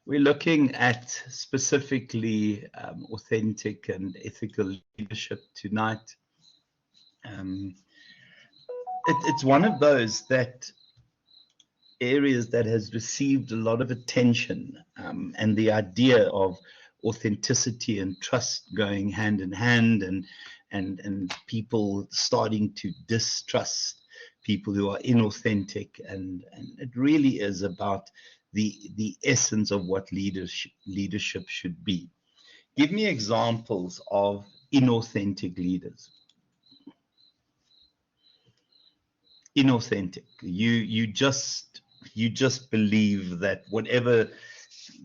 We're looking at specifically authentic and ethical leadership tonight. Um, it's one of those areas that has received a lot of attention, and the idea of authenticity and trust going hand in hand, and people starting to distrust people who are inauthentic, and it really is about the essence of what leadership should be. Give me examples of inauthentic leaders. Inauthentic. You just believe that whatever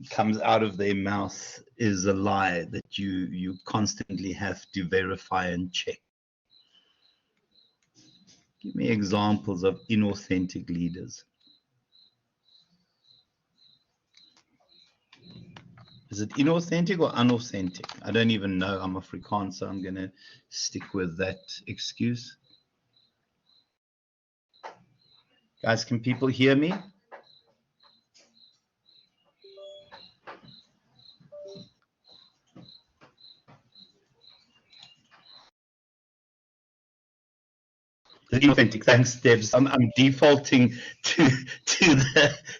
comes out of their mouth is a lie that you constantly have to verify and check. Give me examples of inauthentic leaders. Is it inauthentic or unauthentic? I don't even know. I'm Afrikaans, so I'm going to stick with that excuse. Guys, can people hear me? Inauthentic. Thanks, Debs. I'm defaulting to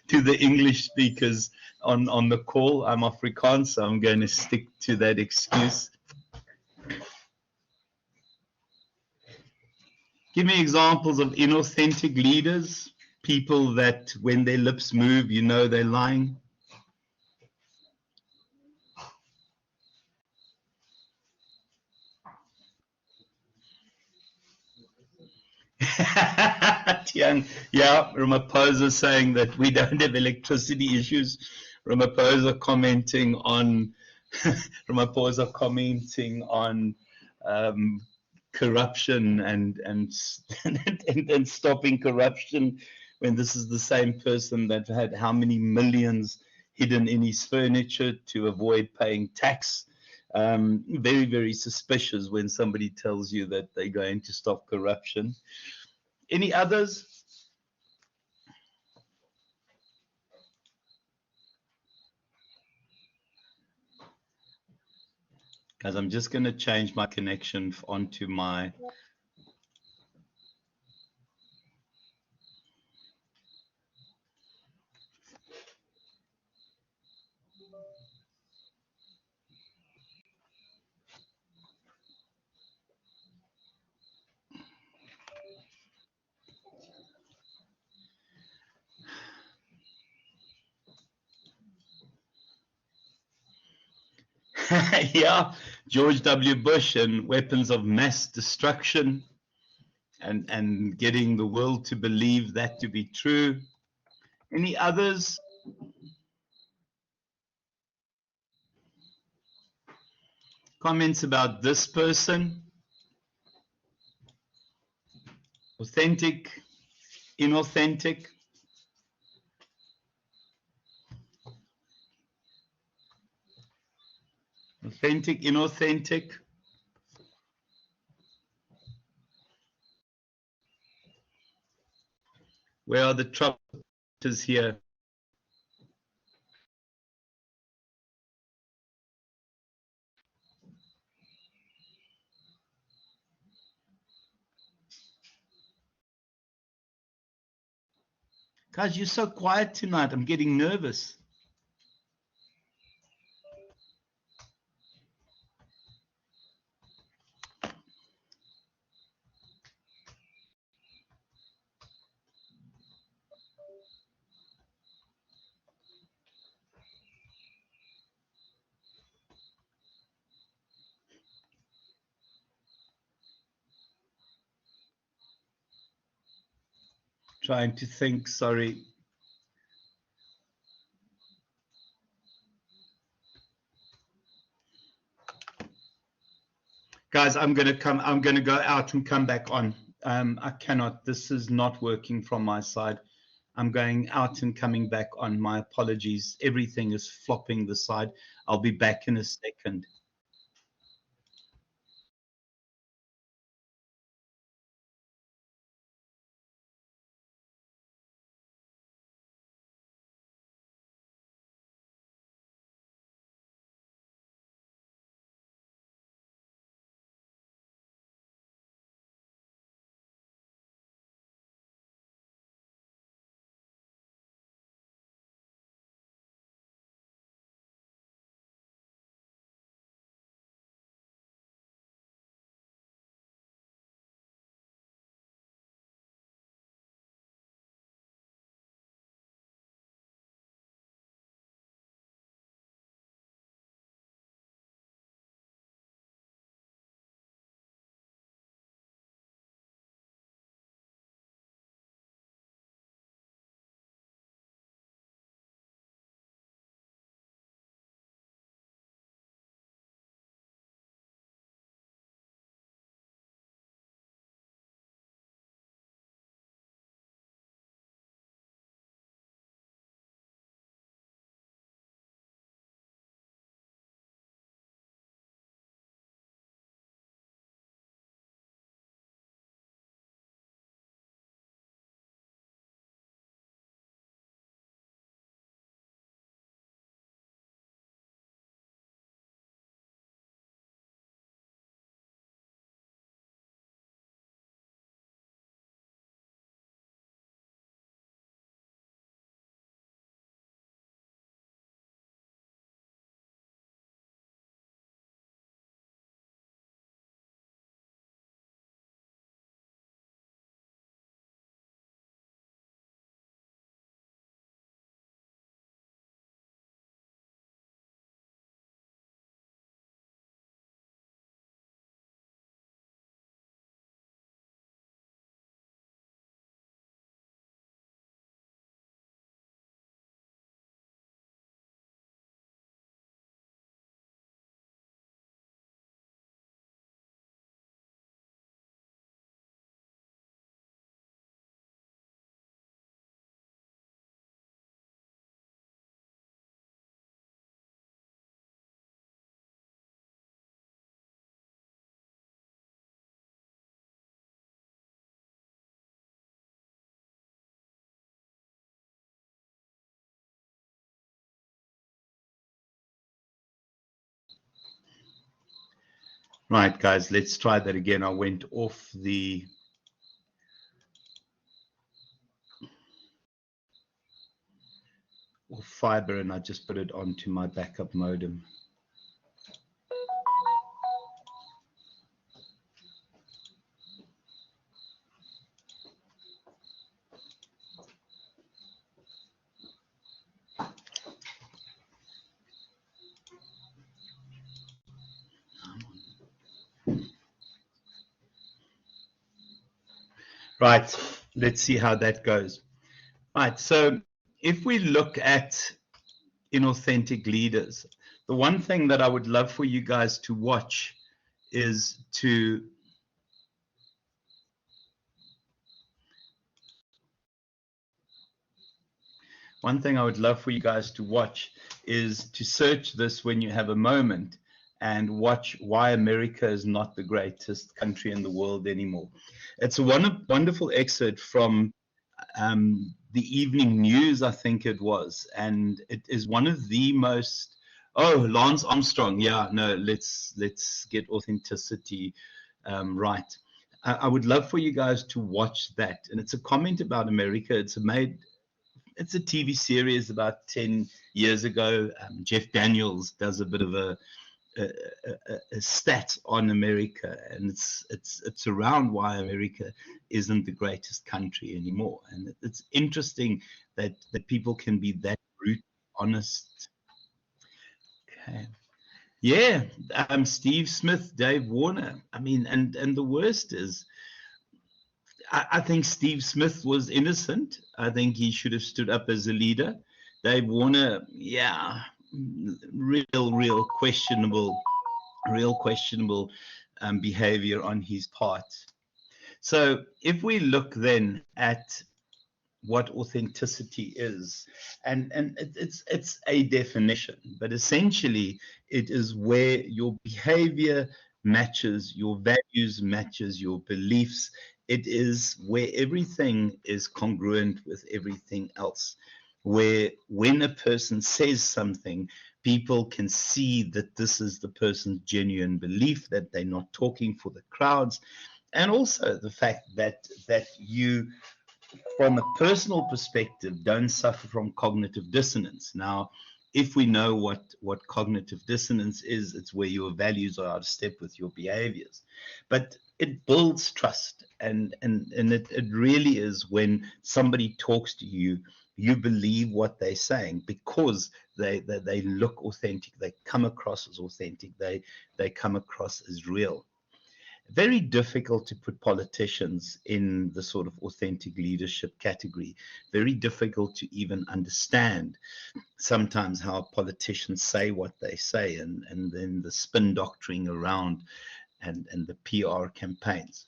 the English speakers on the call. I'm Afrikaans, so I'm going to stick to that excuse. Give me examples of inauthentic leaders, people that when their lips move, you know they're lying. Tian, yeah, Ramaphosa saying that we don't have electricity issues. Ramaphosa commenting on corruption and stopping corruption, when this is the same person that had how many millions hidden in his furniture to avoid paying tax. Very, very suspicious when somebody tells you that they're going to stop corruption. Any others? Guys, I'm just going to change my connection onto my... Yeah, George W. Bush and weapons of mass destruction, and getting the world to believe that to be true. Any others? Comments about this person? Authentic, inauthentic? Authentic, inauthentic? Where are the trumpeters here? Guys, you're so quiet tonight. I'm getting nervous. Trying to think, sorry. Guys, I'm going to go out and come back on. I cannot. This is not working from my side. I'm going out and coming back on. My apologies. Everything is flopping the side. I'll be back in a second. Right, guys, let's try that again. I went off the fiber and I just put it onto my backup modem. Right, let's see how that goes. Right, so if we look at inauthentic leaders, the one thing that I would love for you guys to watch is to one thing I would love for you guys to watch is to search this when you have a moment and watch why America is not the greatest country in the world anymore. It's a wonderful excerpt from the evening news, I think it was, and it is one of the most. Oh, Lance Armstrong. Yeah, no, let's get authenticity right. I would love for you guys to watch that, and it's a comment about America. It's a TV series about 10 years ago. Jeff Daniels does a bit of a, a stat on America, and it's around why America isn't the greatest country anymore. And it's interesting that people can be that brute, honest. Okay. Yeah, Steve Smith, Dave Warner. I mean, and the worst is, I think Steve Smith was innocent. I think he should have stood up as a leader. Dave Warner, yeah, real questionable behavior on his part. So if we look then at what authenticity is, and it's a definition, but essentially it is where your behavior matches your values, matches your beliefs. It is where everything is congruent with everything else, where when a person says something, people can see that this is the person's genuine belief, that they're not talking for the crowds, and also the fact that you, from a personal perspective, don't suffer from cognitive dissonance. Now, if we know what cognitive dissonance is, it's where your values are out of step with your behaviors. But it builds trust, and it really is when somebody talks to you, you believe what they're saying because they look authentic, they come across as authentic, they come across as real. Very difficult to put politicians in the sort of authentic leadership category. Very difficult to even understand sometimes how politicians say what they say, and then the spin doctoring around and the PR campaigns.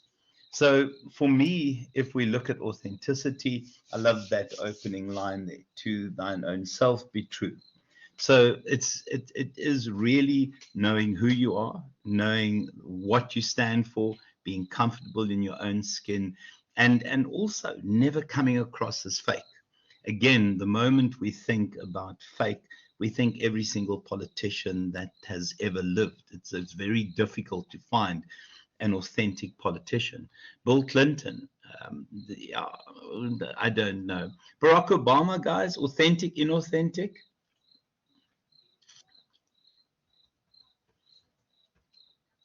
So for me, if we look at authenticity, I love that opening line there, to thine own self be true. So it is really knowing who you are, knowing what you stand for, being comfortable in your own skin, and also never coming across as fake. Again, the moment we think about fake, we think every single politician that has ever lived. It's very difficult to find an authentic politician. Bill Clinton, I don't know. Barack Obama, guys, authentic, inauthentic?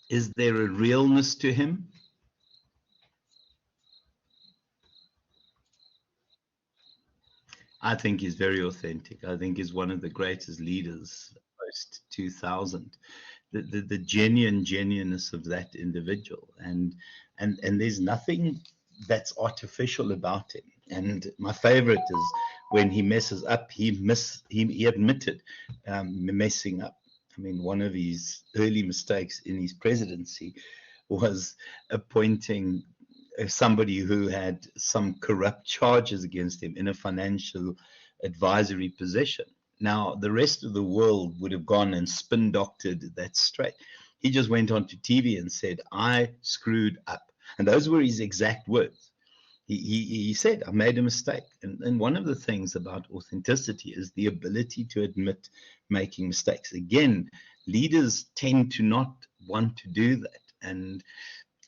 Is there a realness to him? I think he's very authentic. I think he's one of the greatest leaders post 2000. The genuineness of that individual, and there's nothing that's artificial about him. And my favorite is when he messes up, he admitted messing up. I mean, one of his early mistakes in his presidency was appointing somebody who had some corrupt charges against him in a financial advisory position. Now, the rest of the world would have gone and spin doctored that straight. He just went onto TV and said, I screwed up. And those were his exact words. He said, I made a mistake. And one of the things about authenticity is the ability to admit making mistakes. Again, leaders tend to not want to do that. And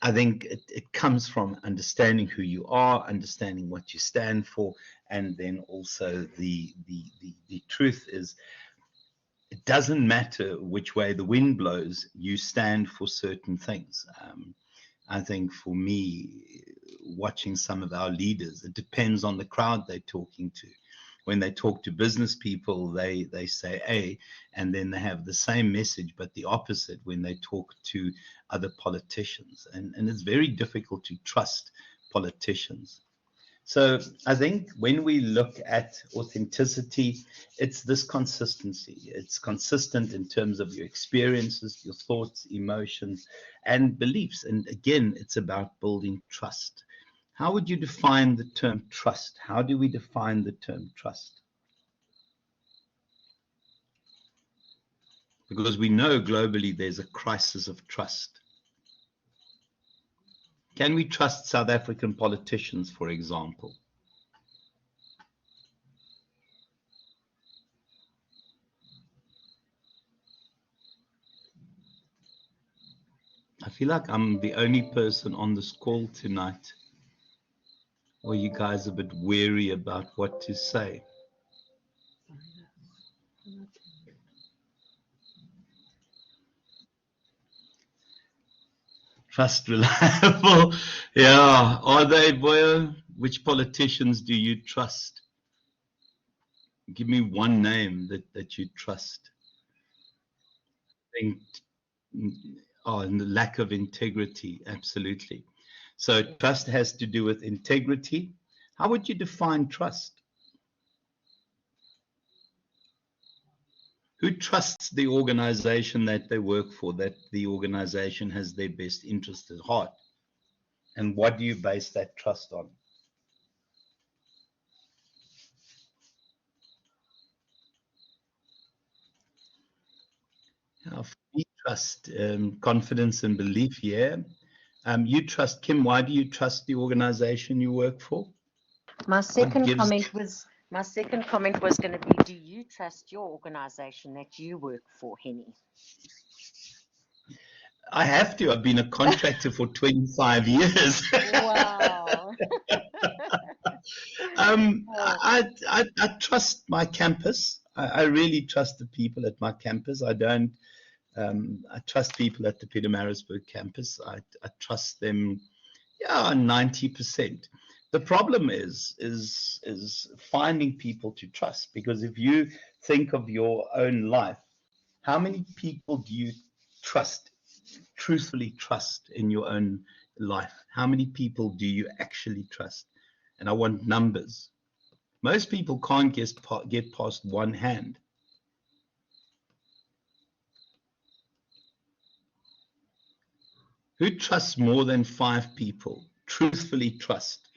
I think it comes from understanding who you are, understanding what you stand for, and then also the truth is, it doesn't matter which way the wind blows, you stand for certain things. I think for me, watching some of our leaders, it depends on the crowd they're talking to. When they talk to business people, they say A, and then they have the same message, but the opposite when they talk to other politicians. And it's very difficult to trust politicians. So I think when we look at authenticity, it's this consistency. It's consistent in terms of your experiences, your thoughts, emotions, and beliefs. And again, it's about building trust. How would you define the term trust? How do we define the term trust? Because we know globally there's a crisis of trust. Can we trust South African politicians, for example? I feel like I'm the only person on this call tonight. Or you guys a bit wary about what to say? Trust, reliable. Yeah. Are they, Boyo? Which politicians do you trust? Give me one name that you trust. I think, and the lack of integrity, absolutely. So trust has to do with integrity. How would you define trust? Who trusts the organization that they work for, that the organization has their best interest at heart? And what do you base that trust on? For me, trust, confidence and belief, yeah. You trust, Kim, why do you trust the organization you work for? My second gives- comment was going to be, do you trust your organization that you work for, Henny? I have to. I've been a contractor for 25 years. Wow. I trust my campus. I really trust the people at my campus. I don't. I trust people at the Pietermaritzburg campus. I trust them, yeah, 90%. The problem is finding people to trust, because if you think of your own life, how many people do you trust, truthfully trust in your own life? How many people do you actually trust? And I want numbers. Most people can't get past one hand. Who trusts more than 5 people? Truthfully trust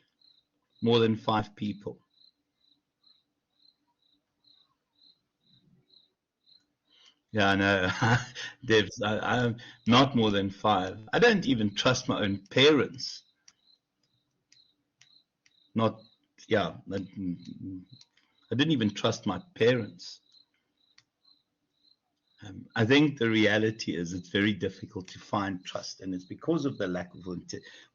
more than 5 people. Yeah, I know. Devs, I'm not more than 5. I don't even trust my own parents. Not, yeah, I didn't even trust my parents. I think the reality is it's very difficult to find trust, and it's because of the lack of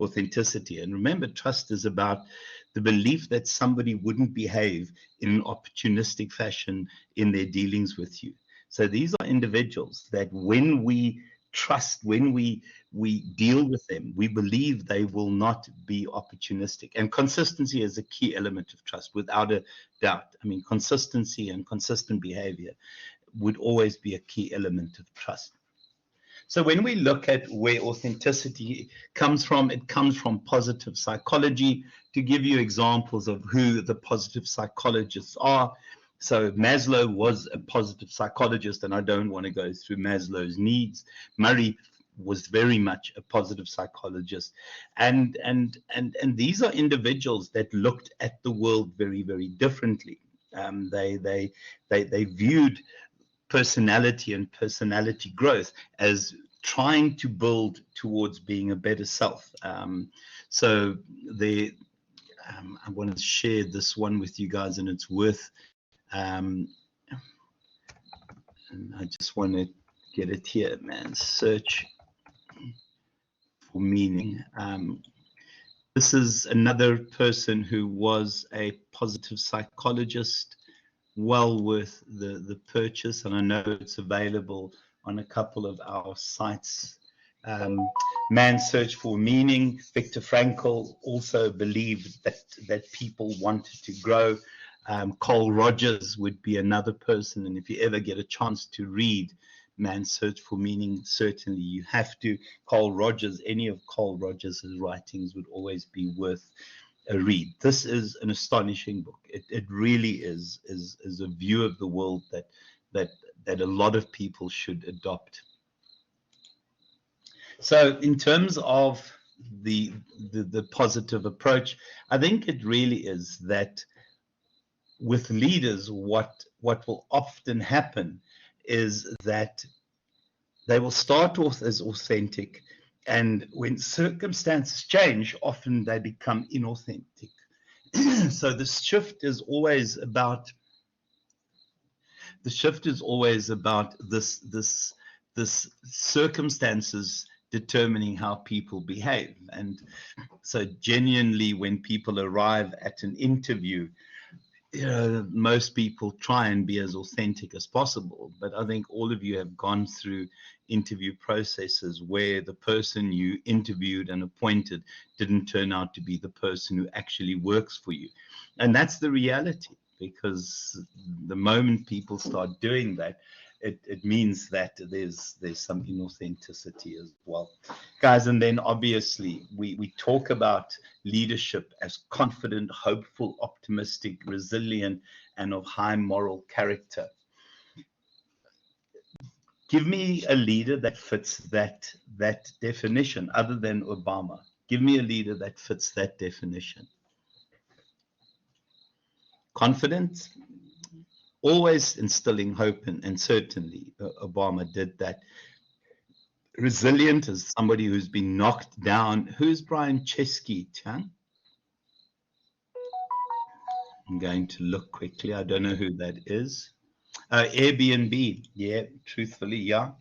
authenticity. And remember, trust is about the belief that somebody wouldn't behave in an opportunistic fashion in their dealings with you. So these are individuals that when we trust, when we deal with them, we believe they will not be opportunistic. And consistency is a key element of trust, without a doubt. I mean, consistency and consistent behavior would always be a key element of trust. So when we look at where authenticity comes from, it comes from positive psychology. To give you examples of who the positive psychologists are, so Maslow was a positive psychologist, and I don't want to go through Maslow's needs. Murray was very much a positive psychologist, and these are individuals that looked at the world very, very differently. They viewed personality and personality growth as trying to build towards being a better self. So I want to share this one with you guys, and it's worth, and I just want to get it here, man. Search for meaning. This is another person who was a positive psychologist, well worth the purchase, and I know it's available on a couple of our sites. Man's Search for Meaning. Viktor Frankl also believed that people wanted to grow. Carl Rogers would be another person, and if you ever get a chance to read Man's Search for Meaning, certainly you have to. Carl Rogers, any of Carl Rogers' writings would always be worth a read. This is an astonishing book. It really is a view of the world that a lot of people should adopt. So in terms of the positive approach, I think it really is that with leaders, what will often happen is that they will start off as authentic, and when circumstances change, often they become inauthentic. So the shift is always about this circumstances determining how people behave. And so genuinely, when people arrive at an interview, most people try and be as authentic as possible. But I think all of you have gone through interview processes where the person you interviewed and appointed didn't turn out to be the person who actually works for you. And that's the reality, because the moment people start doing that, it means that there's some inauthenticity as well, guys. And then obviously we talk about leadership as confident, hopeful, optimistic, resilient, and of high moral character. Give me a leader that fits that definition, other than Obama. Give me a leader that fits that definition. Confident, always instilling hope, and certainly Obama did that. Resilient is somebody who's been knocked down. Who's Brian Chesky, Tian? I'm going to look quickly. I don't know who that is. Airbnb, yeah, truthfully, yeah.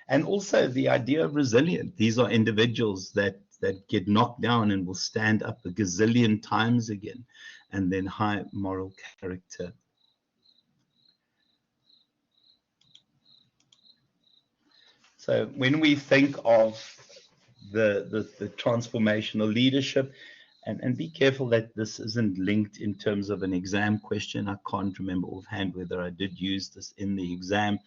And also the idea of resilient. These are individuals that get knocked down and will stand up a gazillion times again. And then high moral character. So when we think of the transformational leadership, and be careful that this isn't linked in terms of an exam question. I can't remember offhand whether I did use this in the exam.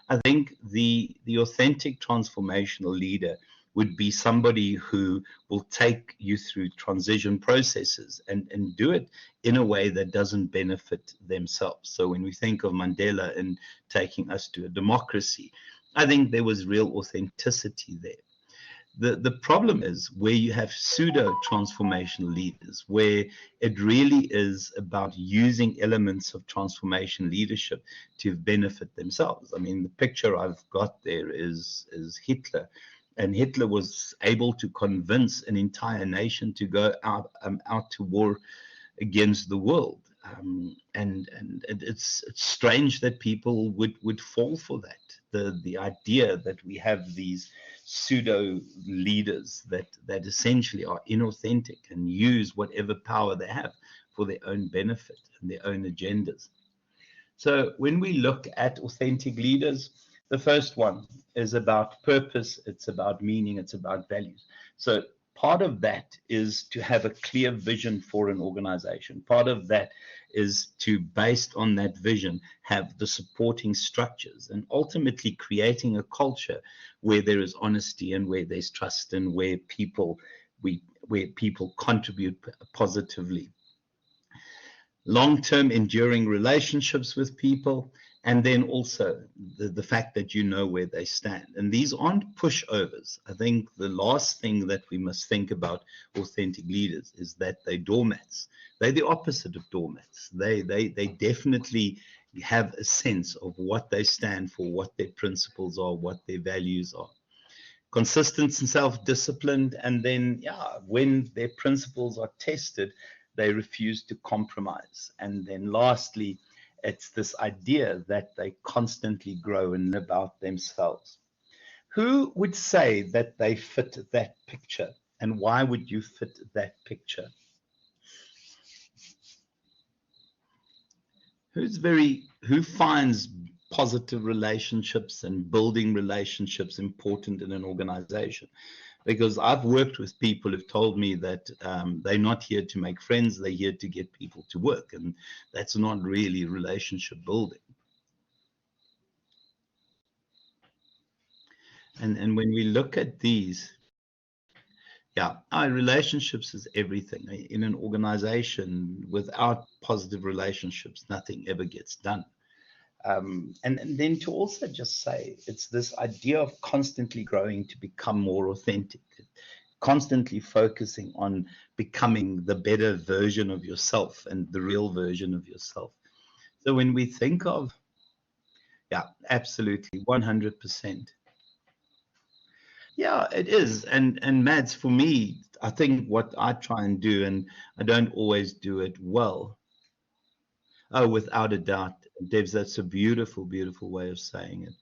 I think the authentic transformational leader would be somebody who will take you through transition processes and do it in a way that doesn't benefit themselves. So when we think of Mandela and taking us to a democracy, I think there was real authenticity there. The problem is where you have pseudo-transformational leaders, where it really is about using elements of transformation leadership to benefit themselves. I mean, the picture I've got there is Hitler. And Hitler was able to convince an entire nation to go out to war against the world. And it's strange that people would fall for that. The idea that we have these pseudo leaders that essentially are inauthentic and use whatever power they have for their own benefit and their own agendas. So when we look at authentic leaders, the first one is about purpose, it's about meaning, it's about values. So part of that is to have a clear vision for an organization. Part of that is to, based on that vision, have the supporting structures and ultimately creating a culture where there is honesty and where there's trust and where people contribute positively. Long-term enduring relationships with people, and then also the fact that you know where they stand. And these aren't pushovers. I think the last thing that we must think about authentic leaders is that they're doormats. They're the opposite of doormats. They definitely have a sense of what they stand for, what their principles are, what their values are. Consistent and self-disciplined, and then, when their principles are tested, they refuse to compromise. And then lastly, it's this idea that they constantly grow and live out themselves. Who would say that they fit that picture? And why would you fit that picture? Who finds positive relationships and building relationships important in an organization? Because I've worked with people who've told me that they're not here to make friends, they're here to get people to work. And that's not really relationship building. And when we look at these, yeah, our relationships is everything. In an organization, without positive relationships, nothing ever gets done. And then to also just say, it's this idea of constantly growing to become more authentic, constantly focusing on becoming the better version of yourself and the real version of yourself. So when we think of, yeah, absolutely, 100%. Yeah, it is. And Mads, for me, I think what I try and do, and I don't always do it well. Oh, without a doubt, Devs, that's a beautiful, beautiful way of saying it.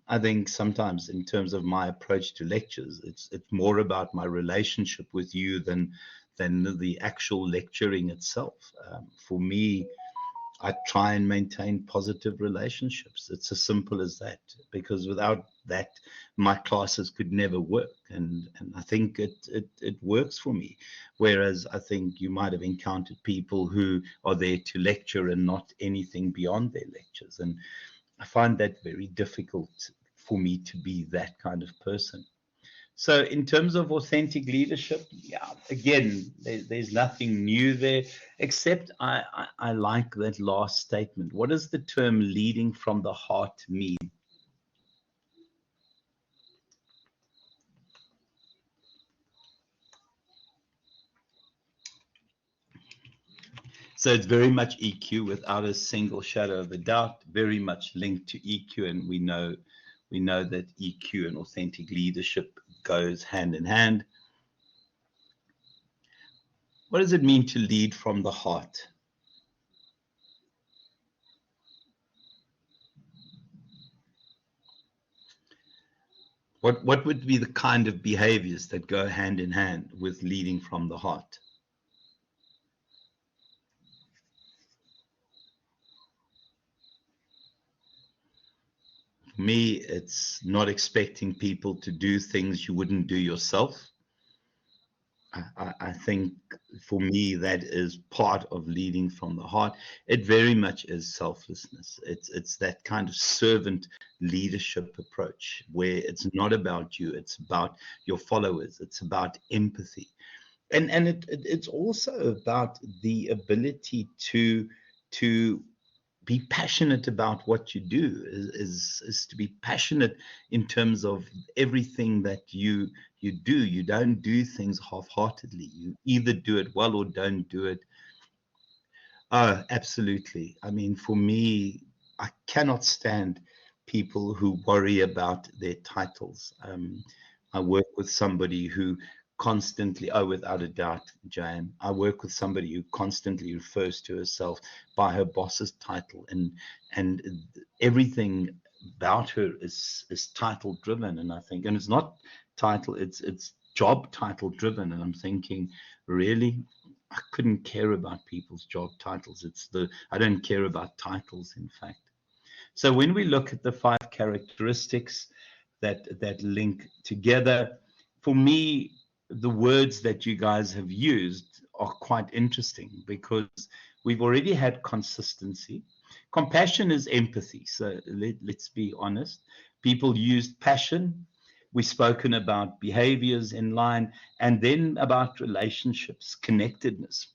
I think sometimes in terms of my approach to lectures, it's more about my relationship with you than the actual lecturing itself. For me, I try and maintain positive relationships. It's as simple as that, because without that, my classes could never work. And I think it works for me. Whereas I think you might have encountered people who are there to lecture and not anything beyond their lectures. And I find that very difficult for me to be that kind of person. So in terms of authentic leadership, yeah, again, there's nothing new there, except I like that last statement. What does the term leading from the heart mean? So it's very much EQ without a single shadow of a doubt, very much linked to EQ, and we know that EQ and authentic leadership goes hand in hand. What does it mean to lead from the heart? What would be the kind of behaviors that go hand in hand with leading from the heart? For me, it's not expecting people to do things you wouldn't do yourself. I think for me, that is part of leading from the heart. It very much is selflessness. It's that kind of servant leadership approach where it's not about you, it's about your followers, it's about empathy. And it's also about the ability to be passionate about what you do, is to be passionate in terms of everything that you do. You don't do things half-heartedly. You either do it well or don't do it. Oh, absolutely. I mean, for me, I cannot stand people who worry about their titles. I work with somebody who constantly, oh, without a doubt, Jane, I work with somebody who constantly refers to herself by her boss's title, and everything about her is title driven. And I think, and it's not title, it's job title driven. And I'm thinking, really? I couldn't care about people's job titles. I don't care about titles, in fact. So when we look at the 5 characteristics that link together, for me, the words that you guys have used are quite interesting, because we've already had consistency. Compassion is empathy. So let's be honest. People used passion. We've spoken about behaviors in line, and then about relationships, connectedness.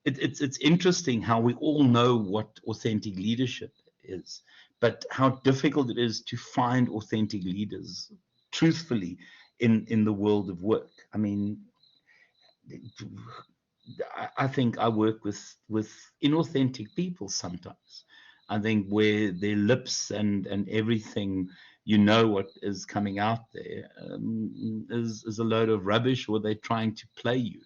It's interesting how we all know what authentic leadership is, but how difficult it is to find authentic leaders, truthfully, in the world of work. I mean, I think I work with inauthentic people sometimes. I think where their lips and everything, you know what is coming out there, is a load of rubbish, or they're trying to play you.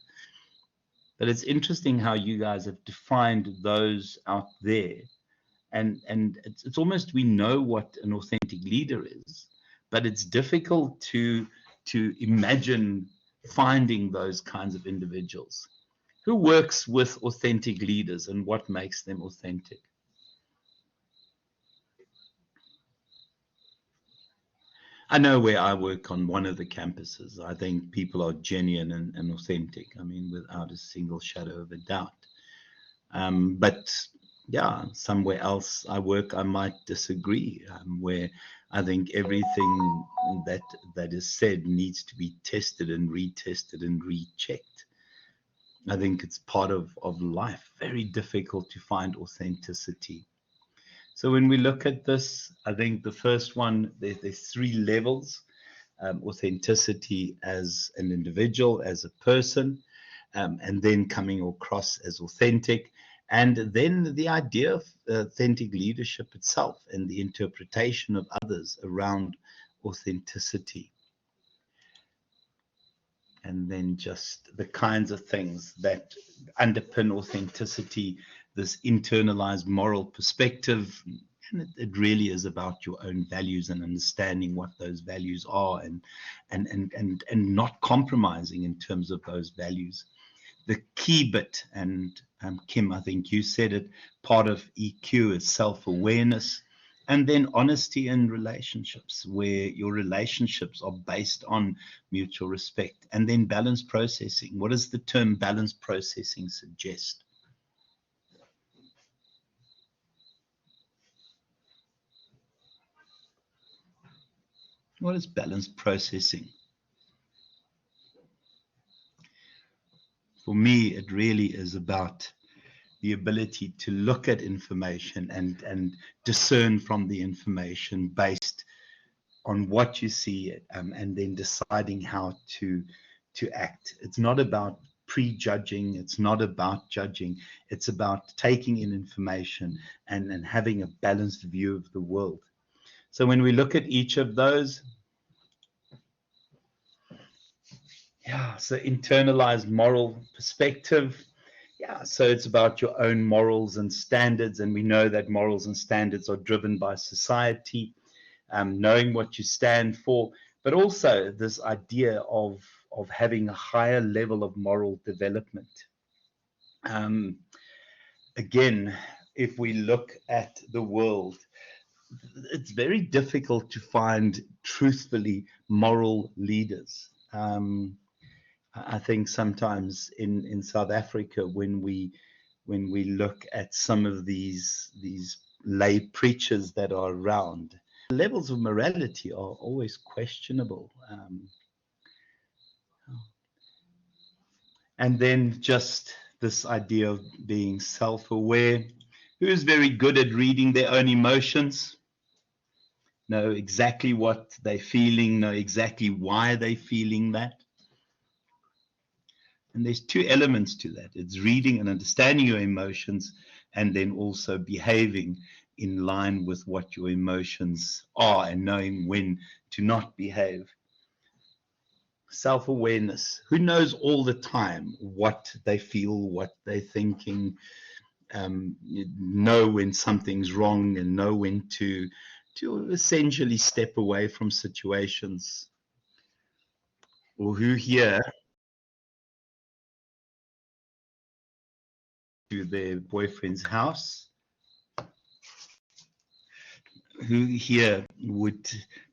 But it's interesting how you guys have defined those out there, and it's almost, we know what an authentic leader is, but it's difficult to imagine finding those kinds of individuals. Who works with authentic leaders and what makes them authentic? I know where I work on one of the campuses, I think people are genuine and authentic. I mean, without a single shadow of a doubt. But yeah, somewhere else I work, I might disagree, where I think everything that is said needs to be tested and retested and rechecked. I think it's part of life. Very difficult to find authenticity. So when we look at this, I think the first one, there's three levels. Authenticity as an individual, as a person, and then coming across as authentic, and then the idea of authentic leadership itself and the interpretation of others around authenticity. And then just the kinds of things that underpin authenticity, this internalized moral perspective. And it really is about your own values and understanding what those values are, and not compromising in terms of those values. The key bit, and Kim, I think you said it, part of EQ is self-awareness, and then honesty in relationships, where your relationships are based on mutual respect, and then balanced processing. What does the term balanced processing suggest? What is balanced processing? For me, it really is about the ability to look at information and discern from the information based on what you see, and then deciding how to act. It's not about prejudging, it's not about judging, it's about taking in information and having a balanced view of the world. So when we look at each of those, yeah, so internalized moral perspective. Yeah, so it's about your own morals and standards, and we know that morals and standards are driven by society, knowing what you stand for, but also this idea of having a higher level of moral development. Again, if we look at the world, it's very difficult to find truthfully moral leaders. I think sometimes in South Africa, when we look at some of these lay preachers that are around, levels of morality are always questionable. And then just this idea of being self-aware. Who is very good at reading their own emotions? Know exactly what they're feeling, know exactly why they're feeling that. And there's two elements to that. It's reading and understanding your emotions, and then also behaving in line with what your emotions are and knowing when to not behave. Self-awareness. Who knows all the time what they feel, what they're thinking, know when something's wrong and know when to essentially step away from situations? Or who here to their boyfriend's house? Who here would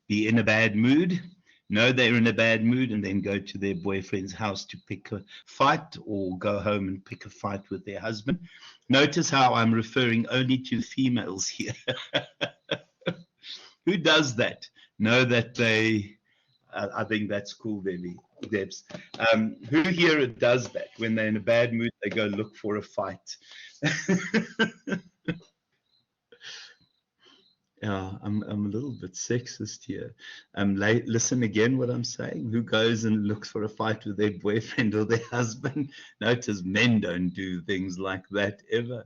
be in a bad mood, know they're in a bad mood, and then go to their boyfriend's house to pick a fight, or go home and pick a fight with their husband? Notice how I'm referring only to females here. Who does that? Know that they, I think that's cool, Debbie, Debs. Who here does that? When they're in a bad mood, they go look for a fight. Yeah, I'm a little bit sexist here. Listen again what I'm saying. Who goes and looks for a fight with their boyfriend or their husband? Notice men don't do things like that ever,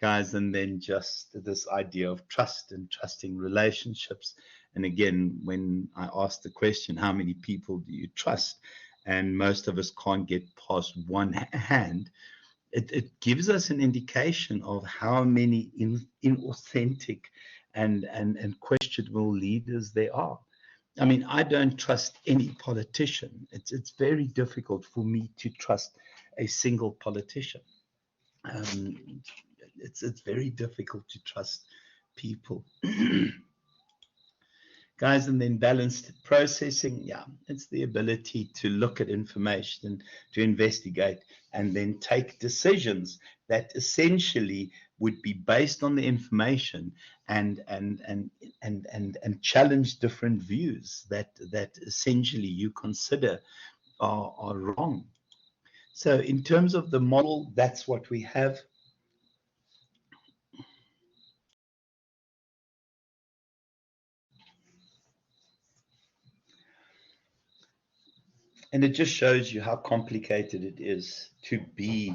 guys. And then just this idea of trust and trusting relationships. And again, when I ask the question, how many people do you trust? And most of us can't get past one hand. It gives us an indication of how many inauthentic and questionable leaders there are. I mean, I don't trust any politician. It's very difficult for me to trust a single politician. Um, it's very difficult to trust people. Guys, and then balanced processing, yeah, it's the ability to look at information, to investigate, and then take decisions that essentially would be based on the information and challenge different views that essentially you consider are wrong. So in terms of the model, that's what we have. And it just shows you how complicated it is to be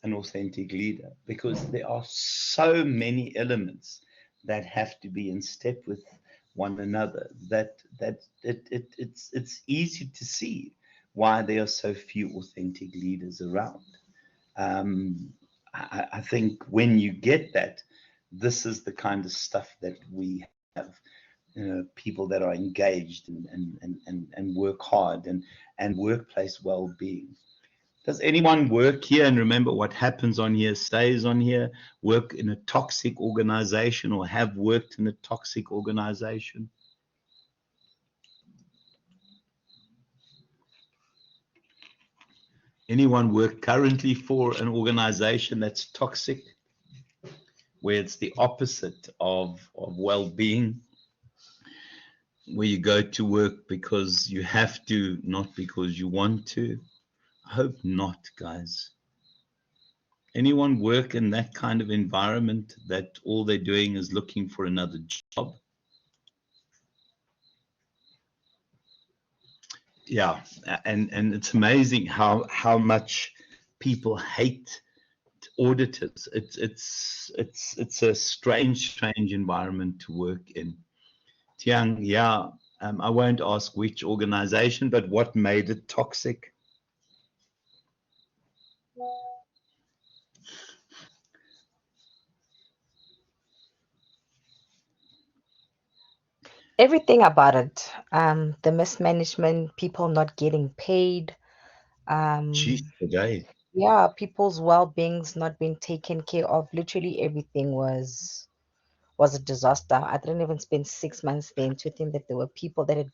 an authentic leader, because there are so many elements that have to be in step with one another it's easy to see why there are so few authentic leaders around. I think when you get that, this is the kind of stuff that we have, people that are engaged and work hard and workplace well-being. Does anyone work here and remember what happens on here stays on here? Work in a toxic organization or have worked in a toxic organization? Anyone work currently for an organization that's toxic, where it's the opposite of well-being, where you go to work because you have to, not because you want to? I hope not, guys. Anyone work in that kind of environment that all they're doing is looking for another job? Yeah, and it's amazing how much people hate auditors. It's a strange environment to work in. Tiang, yeah, I won't ask which organization, but what made it toxic? Everything about it. The mismanagement, people not getting paid. Geez, Um, today. yeah, people's well-beings not being taken care of. Literally everything was a disaster. I didn't even spend 6 months there, and to think that there were people that had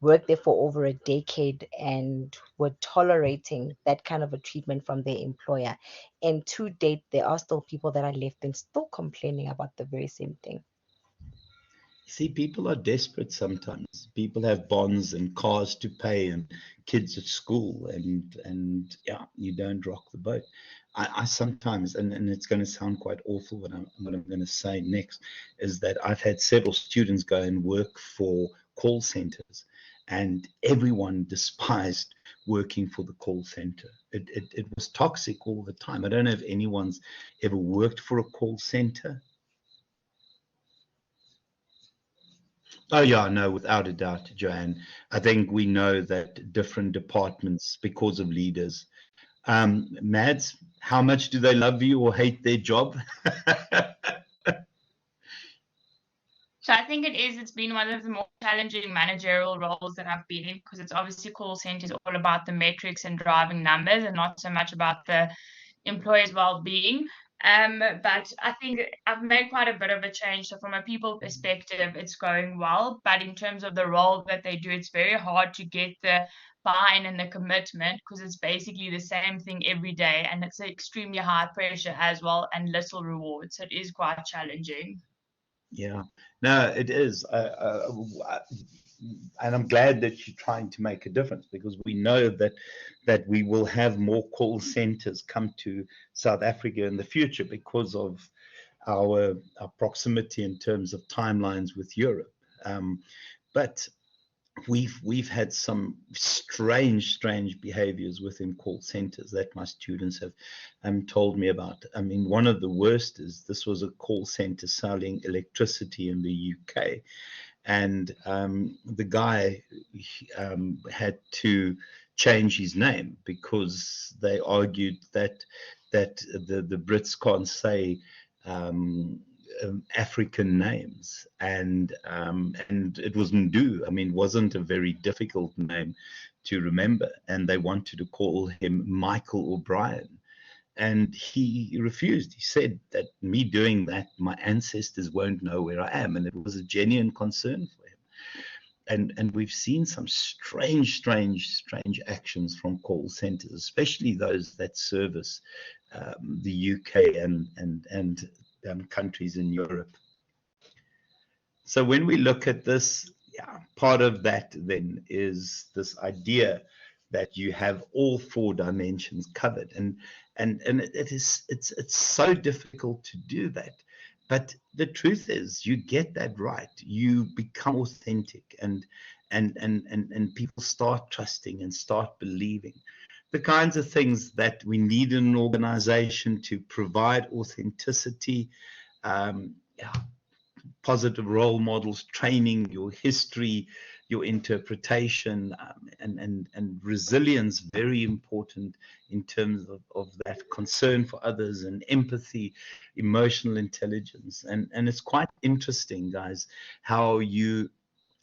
worked there for over a decade and were tolerating that kind of a treatment from their employer. And to date, there are still people that are left and still complaining about the very same thing. See, people are desperate sometimes. People have bonds and cars to pay and kids at school, and yeah, you don't rock the boat. I sometimes, and it's going to sound quite awful what I'm going to say next, is that I've had several students go and work for call centers, and everyone despised working for the call center. It was toxic all the time. I don't know if anyone's ever worked for a call center. Oh yeah, no, without a doubt, Joanne. I think we know that different departments, because of leaders. Mads, how much do they love you or hate their job? So I think it's been one of the more challenging managerial roles that I've been in, because it's obviously call centers all about the metrics and driving numbers and not so much about the employee's well-being. But I think I've made quite a bit of a change. So from a people perspective, it's going well. But in terms of the role that they do, it's very hard to get the buy-in and the commitment, because it's basically the same thing every day, and it's extremely high pressure as well and little rewards. So it is quite challenging. Yeah, no, it is. And I'm glad that you're trying to make a difference, because we know that we will have more call centers come to South Africa in the future because of our proximity in terms of timelines with Europe. But we've had some strange behaviors within call centers that my students have told me about. I mean, one of the worst is this was a call center selling electricity in the UK, and the guy had to change his name because they argued that the Brits can't say African names, and it was Ndu. I mean, wasn't a very difficult name to remember, and they wanted to call him Michael O'Brien. And he refused. He said that me doing that, my ancestors won't know where I am. And it was a genuine concern for him. And we've seen some strange actions from call centers, especially those that service the UK and countries in Europe. So when we look at this, yeah, part of that then is this idea that you have all four dimensions covered, and it's so difficult to do that. But the truth is, you get that right, you become authentic, and people start trusting and start believing the kinds of things that we need in an organization to provide authenticity. Yeah, positive role models, training, your history, your interpretation, and resilience, very important in terms of that concern for others, and empathy, emotional intelligence. And it's quite interesting, guys, how you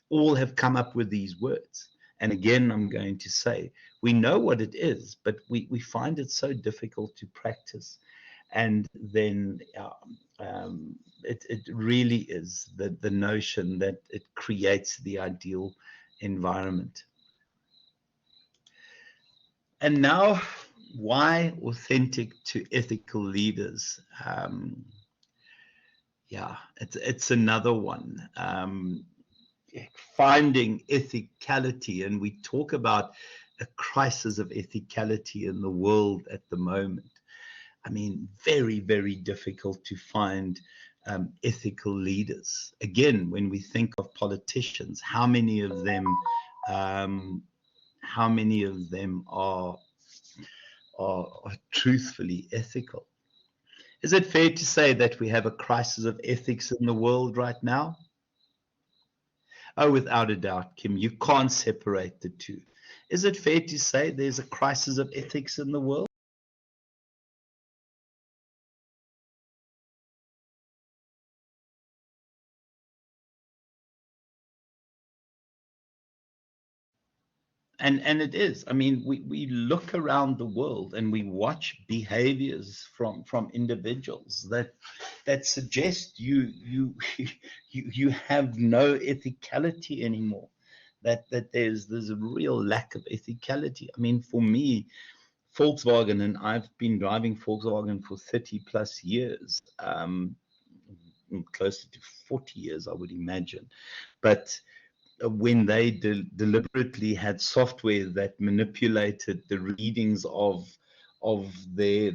all have come up with these words. And again, I'm going to say, we know what it is, but we find it so difficult to practice. And then it really is the notion that it creates the ideal environment. And now, why authentic to ethical leaders? Yeah, it's another one. Finding ethicality, and we talk about a crisis of ethicality in the world at the moment. I mean, very, very difficult to find ethical leaders. Again, when we think of politicians, how many of them are truthfully ethical? Is it fair to say that we have a crisis of ethics in the world right now? Oh, without a doubt, Kim, you can't separate the two. Is it fair to say there's a crisis of ethics in the world? And it is. I mean, we look around the world and we watch behaviors from individuals that suggest you have no ethicality anymore. That there's a real lack of ethicality. I mean, for me, Volkswagen, and I've been driving Volkswagen for 30 plus years, closer to 40 years, I would imagine. But when they deliberately had software that manipulated the readings of their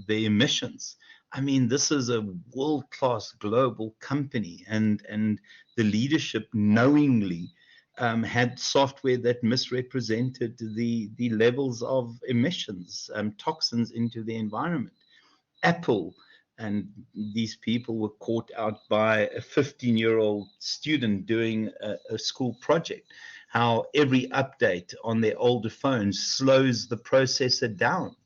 emissions. I mean, this is a world-class global company, and the leadership knowingly had software that misrepresented the levels of emissions, toxins into the environment. Apple, and these people were caught out by a 15-year-old student doing a school project, how every update on their older phones slows the processor down.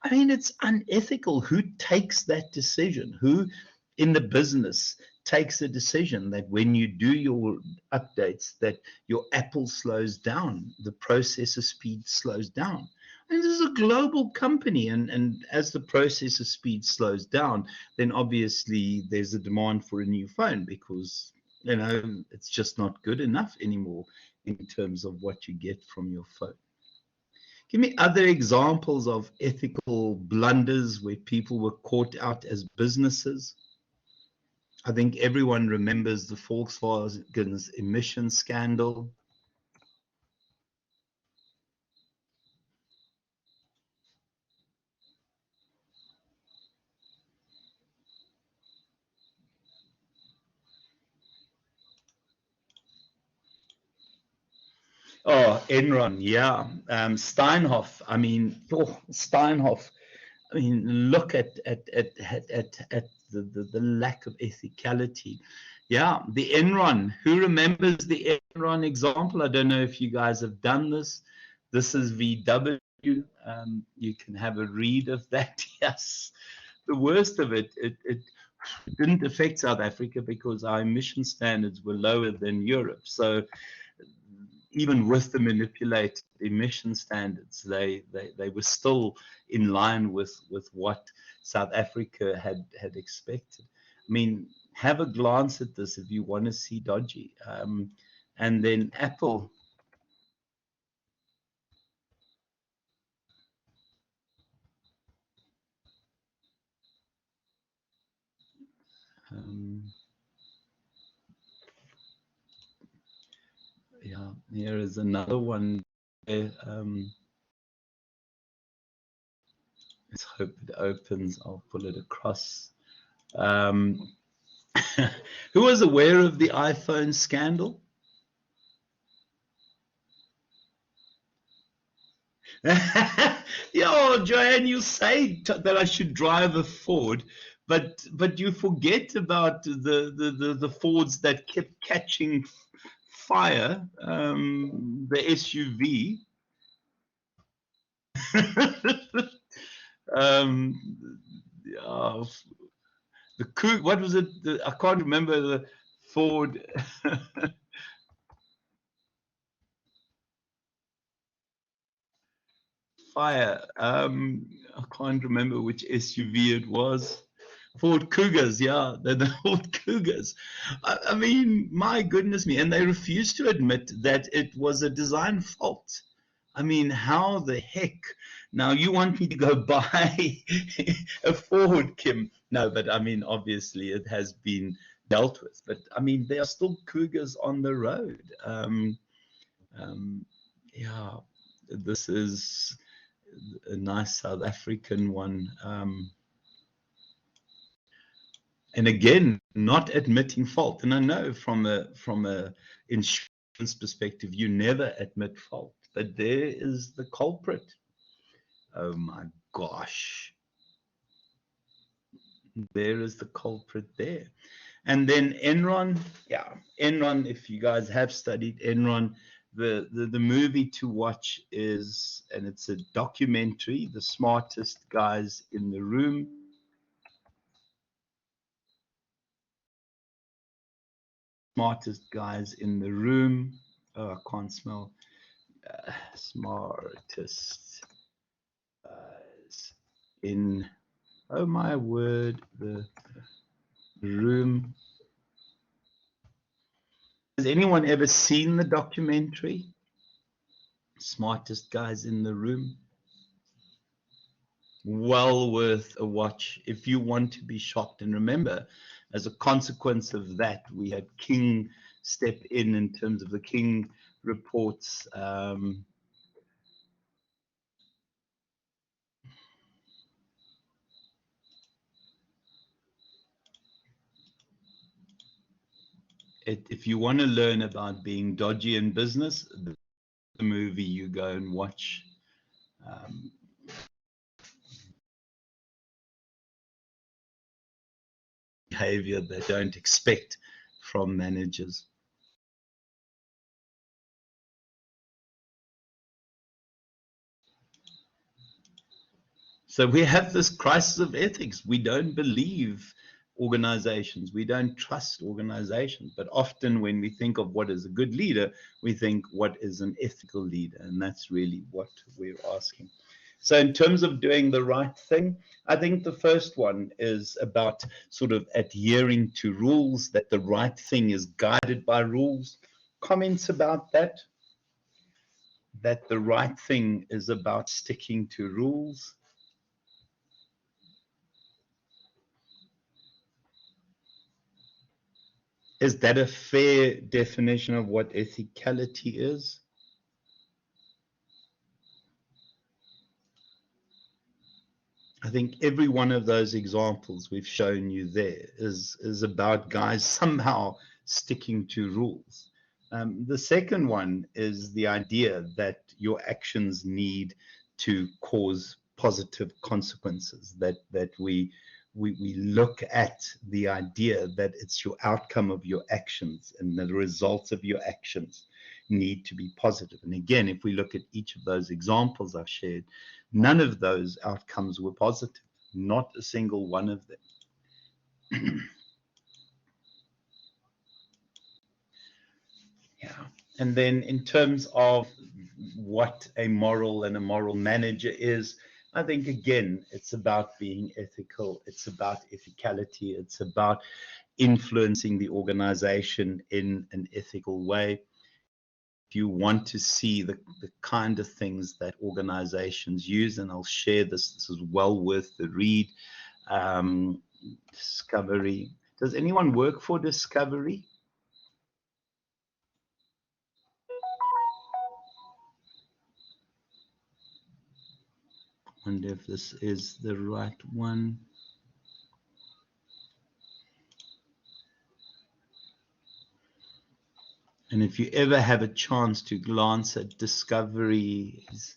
I mean, it's unethical. Who takes that decision? Who in the business takes a decision that when you do your updates, that your Apple slows down, the processor speed slows down? And this is a global company, and as the processor speed slows down, then obviously there's a demand for a new phone, because it's just not good enough anymore in terms of what you get from your phone. Give me other examples of ethical blunders where people were caught out as businesses. I think everyone remembers the Volkswagen's emission scandal. Oh, Enron, yeah. Steinhoff, I mean, Steinhoff. I mean, look at the lack of ethicality. Yeah, the Enron. Who remembers the Enron example? I don't know if you guys have done this. This is VW. You can have a read of that. Yes, the worst of it didn't affect South Africa because our emission standards were lower than Europe. So even with the manipulated emission standards, they were still in line with what South Africa had expected. I mean, have a glance at this if you want to see dodgy. And then Apple. Yeah, here is another one. Let's hope it opens. I'll pull it across. Who was aware of the iPhone scandal? Yeah, Joanne, you say that I should drive a Ford, but you forget about the Fords that kept catching fire, the SUV. Yeah, what was it? I can't remember the Ford. Fire. I can't remember which SUV it was. Ford Cougars, yeah, the Ford Cougars. I mean, my goodness me, and they refused to admit that it was a design fault. I mean, how the heck? Now you want me to go buy a Ford, Kim? No, but I mean, obviously it has been dealt with. But I mean, there are still Cougars on the road. Yeah, this is a nice South African one. And again, not admitting fault. And I know from a insurance perspective, you never admit fault. But there is the culprit. Oh my gosh. There is the culprit there. And then Enron, yeah, Enron, if you guys have studied Enron, the movie to watch is, and it's a documentary, The Smartest Guys in the Room. Smartest Guys in the Room. Oh, I can't smell. Smartest guys in, oh my word, the room. Has anyone ever seen the documentary? Smartest Guys in the Room? Well worth a watch if you want to be shocked. And remember, as a consequence of that, we had King step in terms of the King reports. If you want to learn about being dodgy in business, the movie you go and watch. Behavior they don't expect from managers. So we have this crisis of ethics. We don't believe organizations. We don't trust organizations. But often when we think of what is a good leader, we think what is an ethical leader. And that's really what we're asking. So in terms of doing the right thing, I think the first one is about sort of adhering to rules, that the right thing is guided by rules. Comments about that? That the right thing is about sticking to rules. Is that a fair definition of what ethicality is? I think every one of those examples we've shown you there is about guys somehow sticking to rules. The second one is the idea that your actions need to cause positive consequences, that we look at the idea that it's your outcome of your actions and the results of your actions need to be positive. And again, if we look at each of those examples I've shared, none of those outcomes were positive, not a single one of them. And then in terms of what a moral and a moral manager is, I think again, it's about being ethical. It's about ethicality. It's about influencing the organization in an ethical way. If you want to see the kind of things that organizations use, and I'll share this, this is well worth the read. Discovery. Does anyone work for Discovery? Wonder if this is the right one. And if you ever have a chance to glance at Discovery's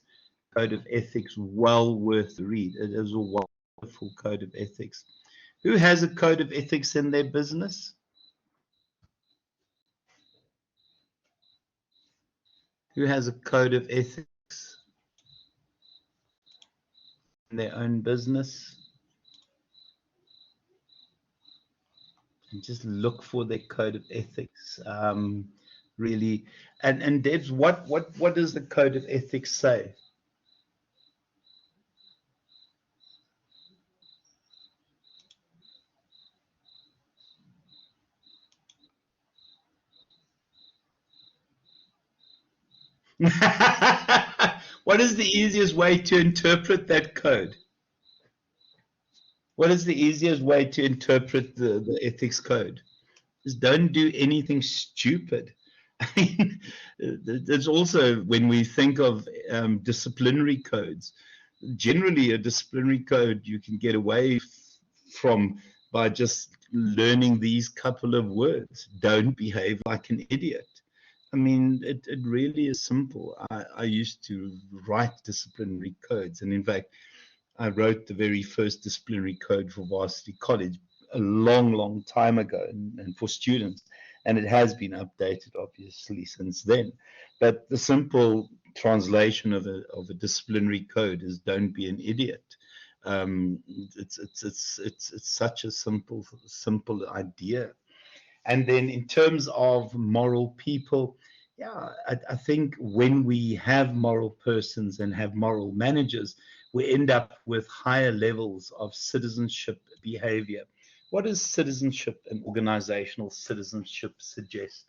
code of ethics, well worth the read. It is a wonderful code of ethics. Who has a code of ethics in their business? Who has a code of ethics in their own business? And just look for their code of ethics. Really, and Debs, what does the code of ethics say? What is the easiest way to interpret that code? What is the easiest way to interpret the ethics code? Just don't do anything stupid. I mean, there's also, when we think of disciplinary codes, generally a disciplinary code you can get away from by just learning these couple of words. Don't behave like an idiot. I mean, it really is simple. I used to write disciplinary codes, and in fact, I wrote the very first disciplinary code for Varsity College a long, long time ago, and for students, and it has been updated obviously since then. But the simple translation of a disciplinary code is "Don't be an idiot." It's such a simple idea. And then in terms of moral people, yeah, I think when we have moral persons and have moral managers, we end up with higher levels of citizenship behavior. What does citizenship and organizational citizenship suggest?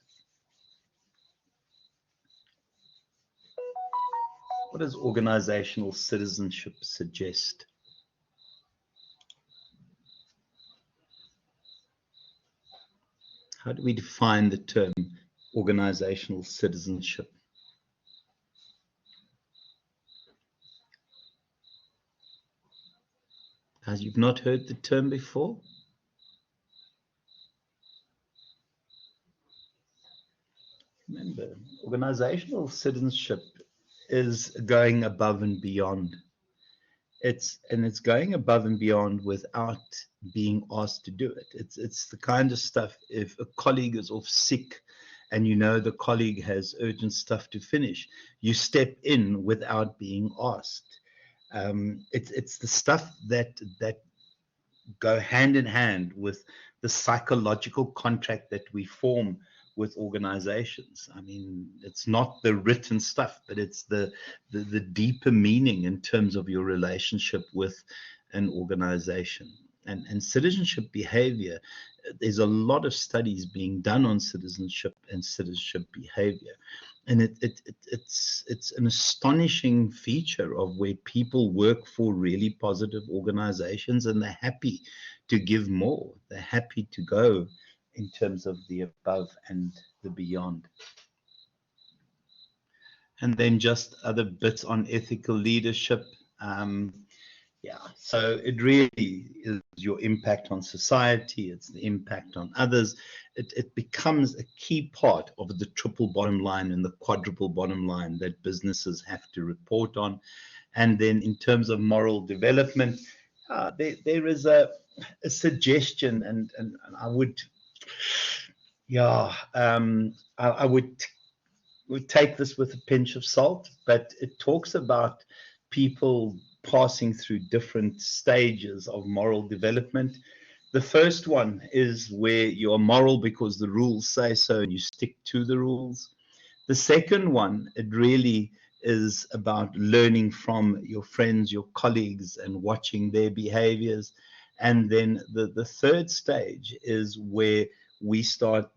What does organizational citizenship suggest? How do we define the term organizational citizenship? Guys, you've not heard the term before? Remember, organizational citizenship is going above and beyond. It's going above and beyond without being asked to do it. It's the kind of stuff, if a colleague is off sick and you know the colleague has urgent stuff to finish, you step in without being asked. It's the stuff that go hand in hand with the psychological contract that we form with organizations. I mean, it's not the written stuff, but it's the deeper meaning in terms of your relationship with an organization. And citizenship behavior, there's a lot of studies being done on citizenship and citizenship behavior. And it's an astonishing feature of where people work for really positive organizations, and they're happy to give more. They're happy to go in terms of the above and the beyond. And then just other bits on ethical leadership. Yeah, so it really is your impact on society, it's the impact on others. It becomes a key part of the triple bottom line and the quadruple bottom line that businesses have to report on. And then in terms of moral development, there is a suggestion, and I would, yeah, I would take this with a pinch of salt, but it talks about people passing through different stages of moral development. The first one is where you are moral because the rules say so and you stick to the rules. The second one, it really is about learning from your friends, your colleagues, and watching their behaviors. And then the third stage is where we start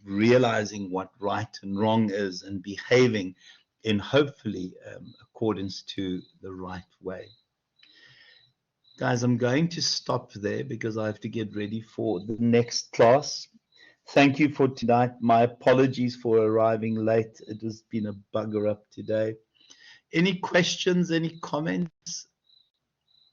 realizing what right and wrong is and behaving in hopefully accordance to the right way. Guys, I'm going to stop there because I have to get ready for the next class. Thank you for tonight. My apologies for arriving late. It has been a bugger up today. Any questions, any comments?